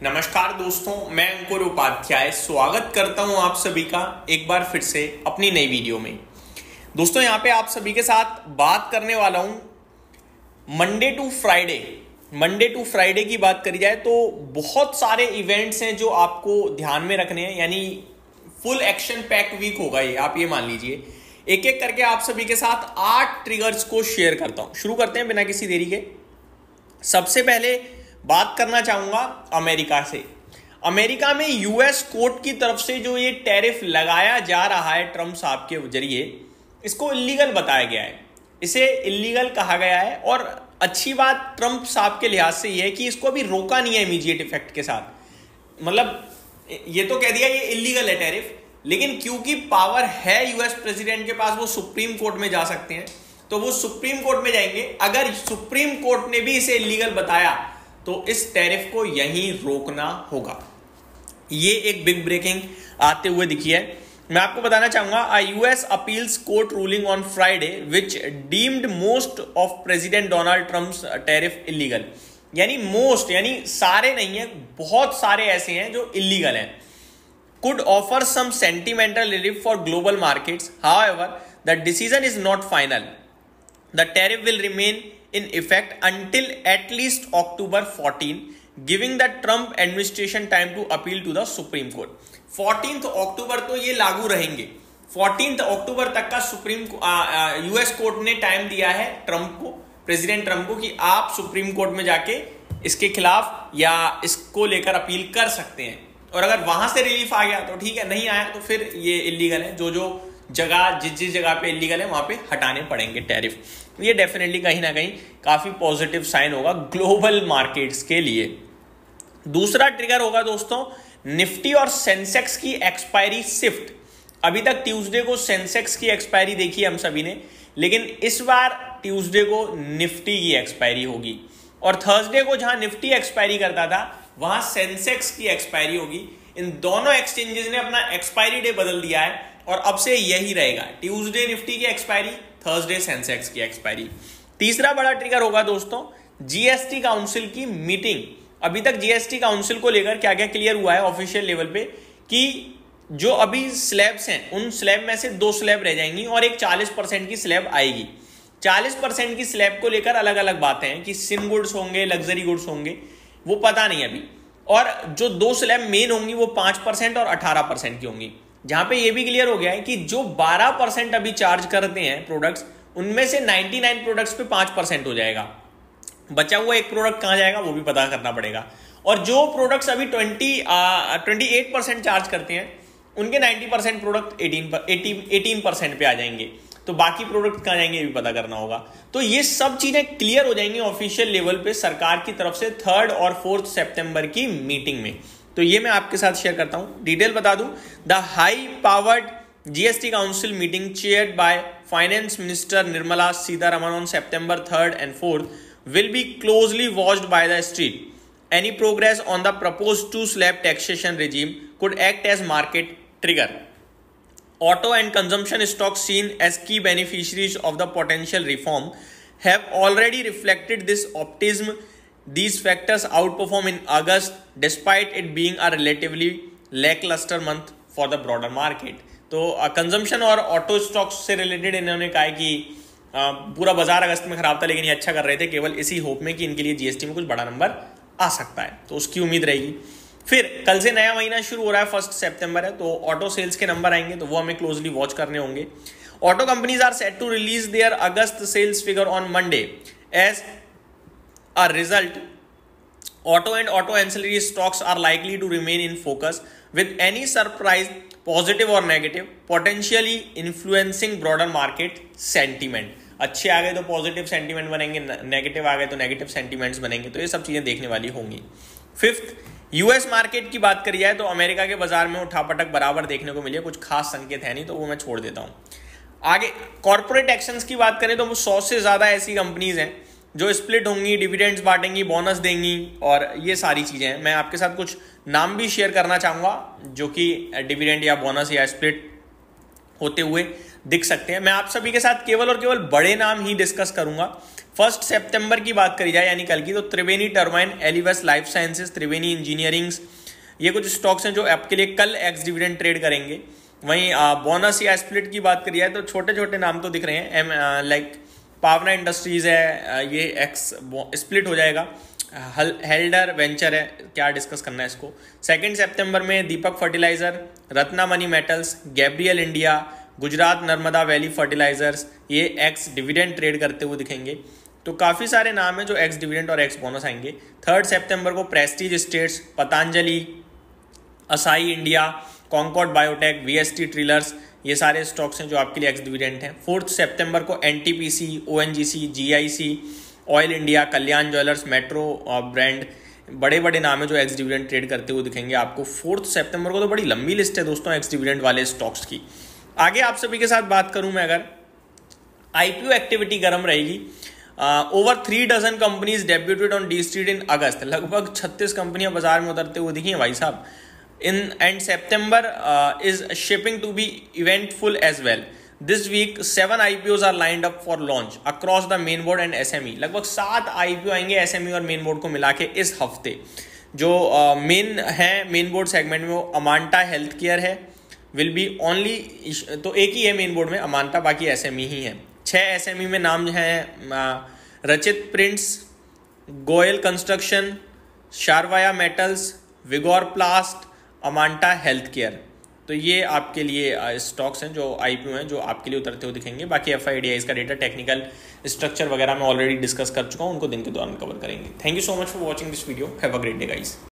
नमस्कार दोस्तों, मैं अंकुर उपाध्याय स्वागत करता हूं आप सभी का एक बार फिर से अपनी नई वीडियो में। दोस्तों यहां पे आप सभी के साथ बात करने वाला हूं मंडे टू फ्राइडे की बात करी जाए तो बहुत सारे इवेंट्स हैं जो आपको ध्यान में रखने हैं, यानी फुल एक्शन पैक वीक होगा ये, आप ये मान लीजिए। एक एक करके आप सभी के साथ 8 ट्रिगर्स को शेयर करता हूं। शुरू करते हैं बिना किसी देरी के। सबसे पहले बात करना चाहूंगा अमेरिका से। अमेरिका में यूएस कोर्ट की तरफ से जो ये टैरिफ लगाया जा रहा है ट्रंप साहब के जरिए, इसको इलीगल बताया गया है, इसे इलीगल कहा गया है। और अच्छी बात ट्रंप साहब के लिहाज से ये है कि इसको अभी रोका नहीं है इमीडिएट इफेक्ट के साथ। मतलब ये तो कह दिया ये इलीगल है टैरिफ, लेकिन क्योंकि पावर है यूएस प्रेसिडेंट के पास, वो सुप्रीम कोर्ट में जा सकते हैं, तो वो सुप्रीम कोर्ट में जाएंगे। अगर सुप्रीम कोर्ट ने भी इसे इलीगल बताया तो इस टैरिफ को यहीं रोकना होगा। ये एक बिग ब्रेकिंग आते हुए दिखी है। मैं आपको बताना चाहूंगा US appeals court ruling on Friday which deemed most of president Donald Trump's tariff illegal. यानी मोस्ट यानी सारे नहीं है, बहुत सारे ऐसे हैं जो इलीगल हैं। could offer some sentimental relief for global markets. However, the decision is not final. The tariff will remain in effect until at least October 14, giving the Trump administration time to appeal to the Supreme Court. 14th अक्टूबर तो ये लागू रहेंगे। 14th अक्टूबर तक का US court ने time दिया है Trump को, प्रेसिडेंट ट्रंप को, कि आप सुप्रीम कोर्ट में जाके इसके खिलाफ या इसको लेकर अपील कर सकते हैं। और अगर वहां से रिलीफ आ गया तो ठीक है, नहीं आया तो फिर ये इलीगल है। जो जगह जिस जगह पे इलीगल है वहां पे हटाने पड़ेंगे टैरिफ। ये डेफिनेटली कहीं ना कहीं काफी पॉजिटिव साइन होगा ग्लोबल मार्केट्स के लिए। दूसरा ट्रिगर होगा दोस्तों निफ्टी और सेंसेक्स की एक्सपायरी शिफ्ट। अभी तक ट्यूसडे को सेंसेक्स की एक्सपायरी देखी हम सभी ने, लेकिन इस बार ट्यूसडे को निफ्टी की एक्सपायरी होगी। और थर्सडे को जहां निफ्टी एक्सपायरी करता था वहां सेंसेक्स की एक्सपायरी होगी। इन दोनों एक्सचेंजेस ने अपना एक्सपायरी डे बदल दिया है और अब से यही रहेगा, ट्यूसडे निफ्टी की एक्सपायरी, थर्सडे सेंसेक्स की एक्सपायरी। तीसरा बड़ा ट्रिगर होगा दोस्तों जीएसटी काउंसिल की मीटिंग। अभी तक जीएसटी काउंसिल को लेकर क्या क्या क्लियर हुआ है ऑफिशियल लेवल पे, कि जो अभी स्लैब्स हैं उन स्लैब में से 2 स्लैब रह जाएंगी और एक 40% की स्लैब आएगी। 40% की स्लैब को लेकर अलग अलग बातें हैं कि सिन गुड्स होंगे, लग्जरी गुड्स होंगे, वो पता नहीं अभी। और जो 2 स्लैब मेन होंगी वो 5% और 18% की होंगी। जहां पे ये भी क्लियर हो गया है कि जो 12% अभी चार्ज करते हैं प्रोडक्ट्स, उनमें से 99 प्रोडक्ट्स पे 5% हो जाएगा। बचा हुआ एक प्रोडक्ट कहां जाएगा वो भी पता करना पड़ेगा। और जो प्रोडक्ट्स अभी 28% चार्ज करते हैं उनके 90% प्रोडक्ट 18% पे आ जाएंगे। तो बाकी प्रोडक्ट कहां जाएंगे ये भी पता करना होगा। तो ये सब चीजें क्लियर हो जाएंगी ऑफिशियल लेवल पे सरकार की तरफ से 3rd और 4th सितंबर की मीटिंग में। तो ये मैं आपके साथ शेयर करता हूं। डिटेल बता दूं, the high powered GST council meeting chaired by finance minister Nirmala Sitharaman on September 3rd and 4th will be closely watched by the street. Any progress on the proposed 2-slab taxation regime could act as market trigger. Auto and consumption stocks seen as key beneficiaries of the potential reform have already reflected this optimism. These factors outperform in August despite it being a relatively lackluster month for the broader market. तो consumption और auto stocks से related इन्होंने कहा है कि पूरा बाजार अगस्त में खराब था, लेकिन ये अच्छा कर रहे थे केवल इसी होप में कि इनके लिए जीएसटी में कुछ बड़ा नंबर आ सकता है, तो उसकी उम्मीद रहेगी। फिर कल से नया महीना शुरू हो रहा है, 1 सितंबर है, तो ऑटो सेल्स के नंबर आएंगे तो वो हमें क्लोजली वॉच करने होंगे। Auto companies are set to release their August sales figure on Monday. As a result, auto and auto ancillary stocks are likely to remain in focus, with any surprise, positive or negative, potentially influencing broader market sentiment. अच्छे आ गए तो positive sentiment बनेंगे, negative आ गए तो negative sentiments बनेंगे, तो ये सब चीजें देखने वाली होंगी। 5th, यूएस मार्केट की बात करी जाए तो अमेरिका के बाजार में उठापटक बराबर देखने को मिली है, कुछ खास संकेत है नहीं, तो वो मैं छोड़ देता हूं। आगे कॉर्पोरेट एक्शंस की बात करें तो वो 100 से ज्यादा ऐसी कंपनीज हैं जो स्प्लिट होंगी, डिविडेंड्स बांटेंगी, बोनस देंगी और ये सारी चीजें हैं। मैं आपके साथ कुछ नाम भी शेयर करना चाहूंगा जो कि डिविडेंड या बोनस या स्प्लिट होते हुए दिख सकते हैं। मैं आप सभी के साथ केवल और केवल बड़े नाम ही डिस्कस करूंगा। 1 सितंबर की बात करी जाए यानी कल की, तो त्रिवेणी टर्बाइन, एलिवेस लाइफ साइंसेज, त्रिवेणी इंजीनियरिंग्स, ये कुछ स्टॉक्स हैं जो आपके लिए कल एक्स डिविडेंड ट्रेड करेंगे। वहीं बोनस या स्प्लिट की बात करी जाए तो छोटे छोटे नाम तो दिख रहे हैं, लाइक पावना इंडस्ट्रीज है, ये एक्स स्प्लिट हो जाएगा। हेल्डर वेंचर है, क्या डिस्कस करना है इसको। 2 सितंबर में Deepak fertilizer, Ratnamani metals, Gabriel India, Gujarat Narmada valley fertilizers, ये एक्स डिविडेंड ट्रेड करते हुए दिखेंगे। तो काफ़ी सारे नाम हैं जो एक्स डिविडेंड और एक्स बोनस आएंगे। 3 सितंबर को Prestige Estates, Patanjali, Asahi India, Concord Biotech, VST Tillers, ये सारे स्टॉक्स हैं जो आपके लिए एक्स डिविडेंड हैं। 4 सितंबर को NTPC, ONGC, GIC, oil India, Kalyan jewellers, metro brand, बड़े बड़े नाम है जो एक्स डिविडेंड ट्रेड करते हुए दिखेंगे आपको 4 सितंबर को। तो बड़ी लंबी लिस्ट है दोस्तों एक्स डिविडेंड वाले स्टॉक्स की। आगे आप सभी के साथ बात करूं मैं, अगर आईपीओ एक्टिविटी गर्म रहेगी। Over 3 dozen companies debuted on D street in August, लगभग 36 कंपनियां बाजार में उतरते हुए दिखी हैं भाई साहब। And September is shaping to be eventful as well. This week 7 IPOs are lined up for launch across the main board and SME. लगभग 7 IPO आएंगे SME और मेन बोर्ड को मिला के इस हफ्ते। जो मेन है मेन बोर्ड सेगमेंट में वो अमांटा हेल्थ केयर है, विल बी ओनली, तो एक ही है मेन बोर्ड में अमांटा, बाकी SME ही है। 6 SME में नाम हैं रचित prints, Goyal construction, शारवाया metals, विगोर प्लास्ट, अमांटा health care. तो ये आपके लिए स्टॉक्स हैं जो आईपीओ हैं जो आपके लिए उतरते हुए दिखेंगे। बाकी एफआईडीआई का डेटा, टेक्निकल स्ट्रक्चर वगैरह मैं ऑलरेडी डिस्कस कर चुका हूँ, उनको दिन के दौरान कवर करेंगे। Thank you so much for watching this video. Have a great day guys.